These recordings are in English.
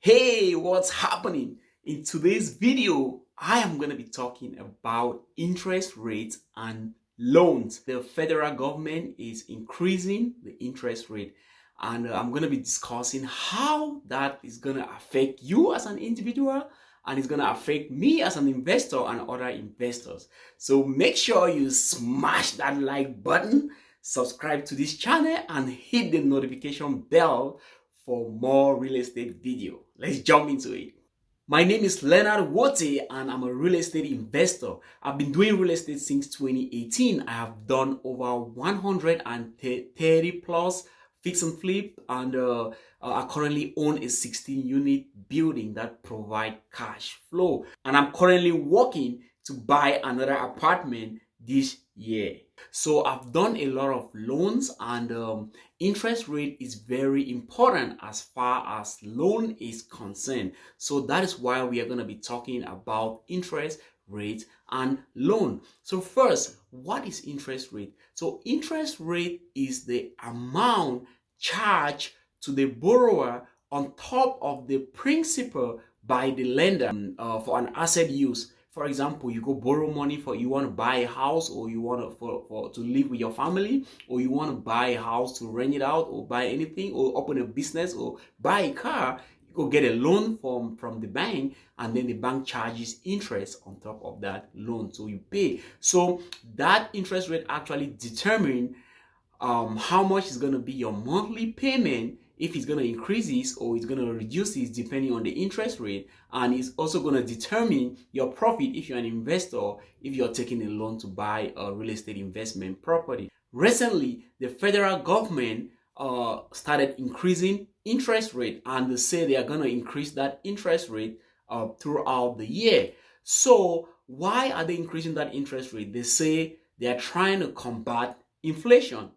Hey, what's happening? In today's video, I am going to be talking about interest rates and loans. The federal government is increasing the interest rate, and I'm going to be discussing how that is going to affect you as an individual and it's going to affect me as an investor and other investors. So make sure you smash that like button, subscribe to this channel, and hit the notification bell for more real estate video. Let's jump into it. My name is Leonard Nwoteh and I'm a real estate investor. I've been doing real estate since 2018. I have done over 130 plus fix and flip, and I currently own a 16 unit building that provide cash flow. And I'm currently working to buy another apartment this year. So I've done a lot of loans, and interest rate is very important as far as loan is concerned. So that is why we are going to be talking about interest rate and loan. So first, what is interest rate? So interest rate is the amount charged to the borrower on top of the principal by the lender for an asset use. For example, you go borrow money for you want to buy a house, or you want to live with your family, or you want to buy a house to rent it out, or buy anything, or open a business, or buy a car. You go get a loan from the bank, and then the bank charges interest on top of that loan, so you pay. So that interest rate actually determine how much is going to be your monthly payment, if it's going to increase it or it's going to reduce it depending on the interest rate. And it's also going to determine your profit if you're an investor, if you're taking a loan to buy a real estate investment property. Recently, the federal government started increasing interest rate, and they say they are going to increase that interest rate throughout the year. So why are they increasing that interest rate? They say they are trying to combat inflation.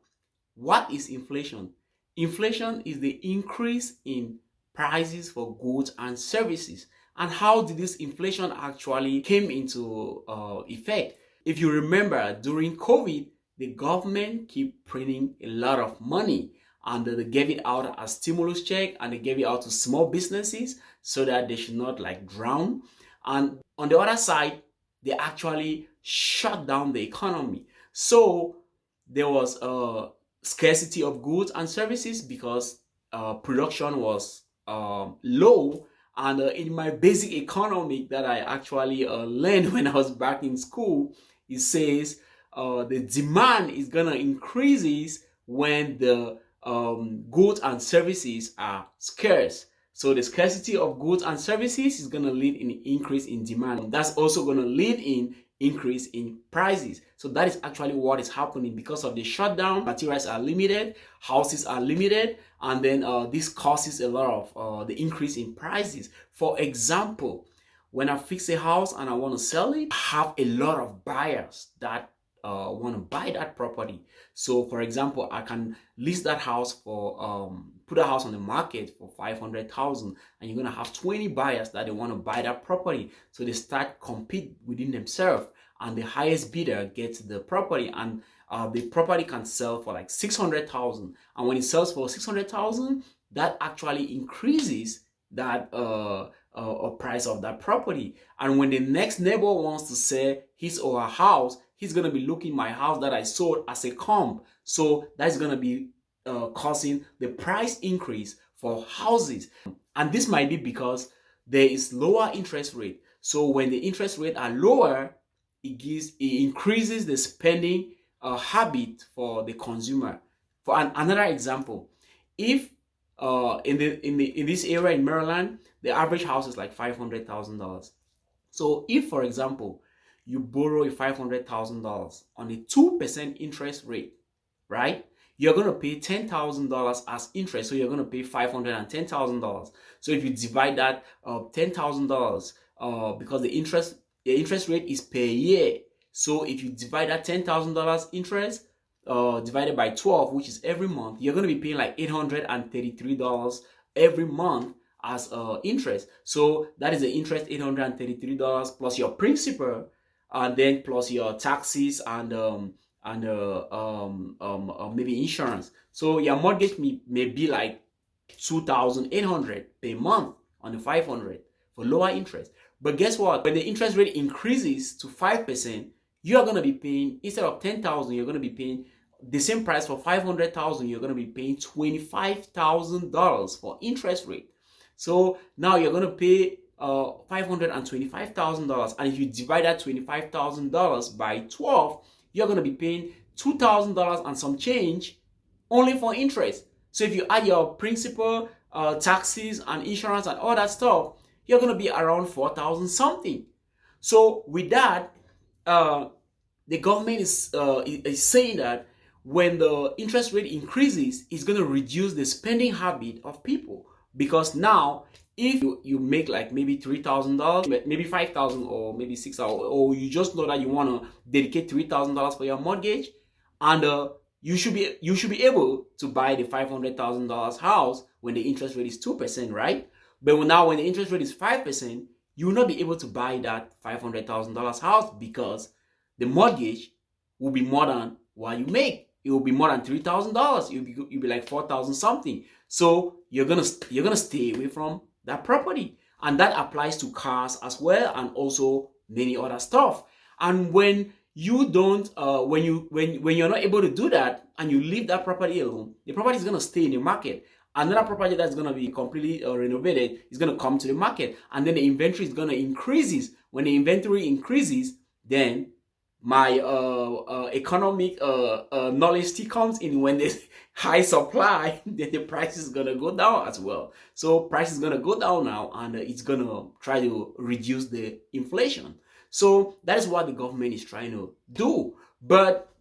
What is inflation? Inflation is the increase in prices for goods and services. And how did this inflation actually came into effect? If you remember, during COVID, the government keep printing a lot of money, and they gave it out as stimulus check, and they gave it out to small businesses so that they should not drown. And on the other side, they actually shut down the economy. So there was a scarcity of goods and services because production was low. And in my basic economic that I actually learned when I was back in school, it says the demand is gonna increases when the goods and services are scarce. So the scarcity of goods and services is gonna lead in an increase in demand. That's also gonna lead in increase in prices. So that is actually what is happening because of the shutdown. Materials are limited, houses are limited, and then this causes a lot of the increase in prices. For example, when I fix a house and I want to sell it, I have a lot of buyers that want to buy that property. So for example, I can list that house for put a house on the market for 500,000, and you're gonna have 20 buyers that they want to buy that property. So they start compete within themselves, and the highest bidder gets the property, and the property can sell for like 600,000. And when it sells for 600,000, that actually increases that price of that property. And when the next neighbor wants to sell his or her house, he's going to be looking my house that I sold as a comp. So that's going to be causing the price increase for houses. And this might be because there is lower interest rate. So when the interest rate are lower, it increases the spending habit for the consumer. For another example, if in this area in Maryland, the average house is like $500,000. So if, for example, you borrow a $500,000 on a 2% interest rate, right? You're going to pay $10,000 as interest. So you're going to pay $510,000. So if you divide that $10,000 because the interest rate is per year. So if you divide that $10,000 interest divided by 12, which is every month, you're going to be paying like $833 every month as interest. So that is the interest, $833 plus your principal, and then plus your taxes and maybe insurance. So your mortgage may be like $2,800 per month on the 500 for lower interest. But guess what? When the interest rate increases to 5%, you are going to be paying, instead of 10,000, you're going to be paying the same price for 500,000. You're going to be paying $25,000 for interest rate. So now you're going to pay $525,000, and if you divide that $25,000 by 12, you're going to be paying $2,000 and some change only for interest. So if you add your principal, taxes and insurance and all that stuff, you're going to be around 4,000 something. So with that, the government is saying that when the interest rate increases, it's going to reduce the spending habit of people. Because now, if you make like maybe $3,000, maybe $5,000 or maybe $6,000, or you just know that you want to dedicate $3,000 for your mortgage, and you should be able to buy the $500,000 house when the interest rate is 2%, right? But now when the interest rate is 5%, you will not be able to buy that $500,000 house because the mortgage will be more than what you make. It will be more than $3,000. You'll be like 4,000 something. So you're gonna stay away from that property, and that applies to cars as well, and also many other stuff. And when you don't, when you're not able to do that, and you leave that property alone, the property is gonna stay in the market. Another property that's gonna be completely renovated is gonna come to the market, and then the inventory is gonna increases. When the inventory increases, then my economic knowledge still comes in. When there's high supply, then the price is gonna go down as well. So price is gonna go down now, and it's gonna try to reduce the inflation. So that is what the government is trying to do. But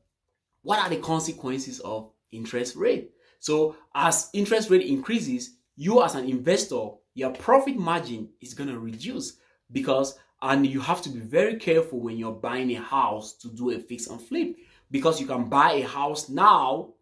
what are the consequences of interest rate? So as interest rate increases, you as an investor, your profit margin is gonna reduce, and you have to be very careful when you're buying a house to do a fix and flip, because you can buy a house now.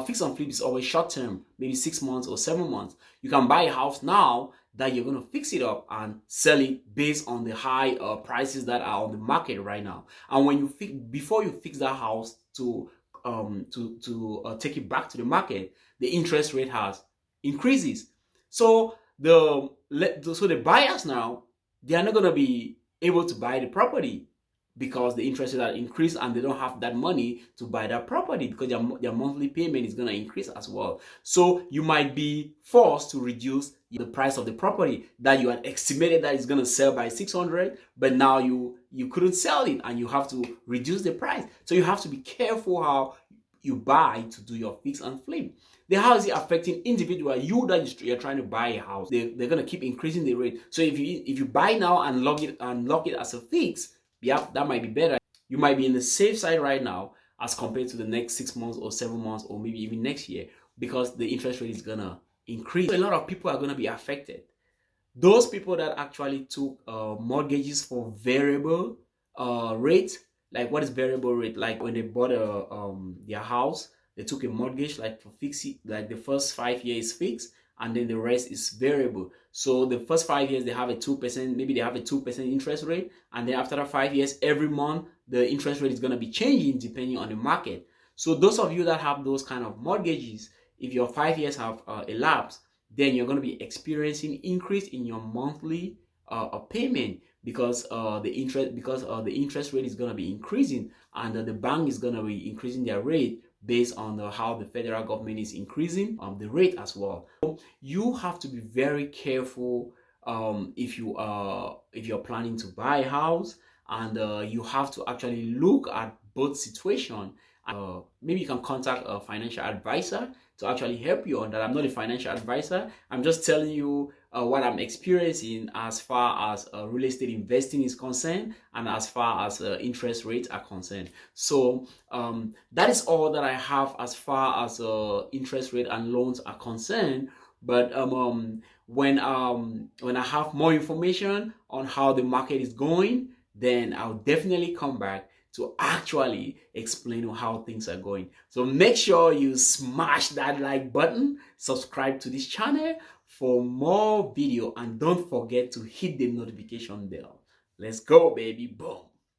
Fix and flip is always short term, maybe 6 months or 7 months. You can buy a house now that you're going to fix it up and sell it based on the high prices that are on the market right now. And when you before you fix that house to take it back to the market, the interest rate increases. So the buyers now, they are not going to be able to buy the property because the interest rate has increased, and they don't have that money to buy that property because their monthly payment is going to increase as well. So you might be forced to reduce the price of the property that you had estimated that is going to sell by 600, but now you couldn't sell it, and you have to reduce the price. So you have to be careful how you buy to do your fix and flip. The house is affecting individual. You're trying to buy a house, they're going to keep increasing the rate. So if you buy now and lock it as a fix, yeah, that might be better. You might be in the safe side right now as compared to the next 6 months or 7 months or maybe even next year, because the interest rate is gonna increase. So a lot of people are gonna be affected. Those people that actually took mortgages for variable rate. Like, what is variable rate? Like when they bought their house, they took a mortgage like for fix it, like the first 5 years fixed, and then the rest is variable. So the first 5 years they have a 2%, maybe they have a 2% interest rate, and then after that 5 years, every month the interest rate is going to be changing depending on the market. So those of you that have those kind of mortgages, if your 5 years have elapsed, then you're going to be experiencing increase in your monthly payment because the interest rate is going to be increasing, and the bank is going to be increasing their rate based on how the federal government is increasing the rate as well. So you have to be very careful if you're planning to buy a house, and you have to actually look at both situations. Maybe you can contact a financial advisor to actually help you on that. I'm not a financial advisor. I'm just telling you what I'm experiencing as far as real estate investing is concerned, and as far as interest rates are concerned. So that is all that I have as far as interest rate and loans are concerned. But when I have more information on how the market is going, then I'll definitely come back to actually explain how things are going. So make sure you smash that like button, subscribe to this channel for more video, and don't forget to hit the notification bell. Let's go, baby. Boom.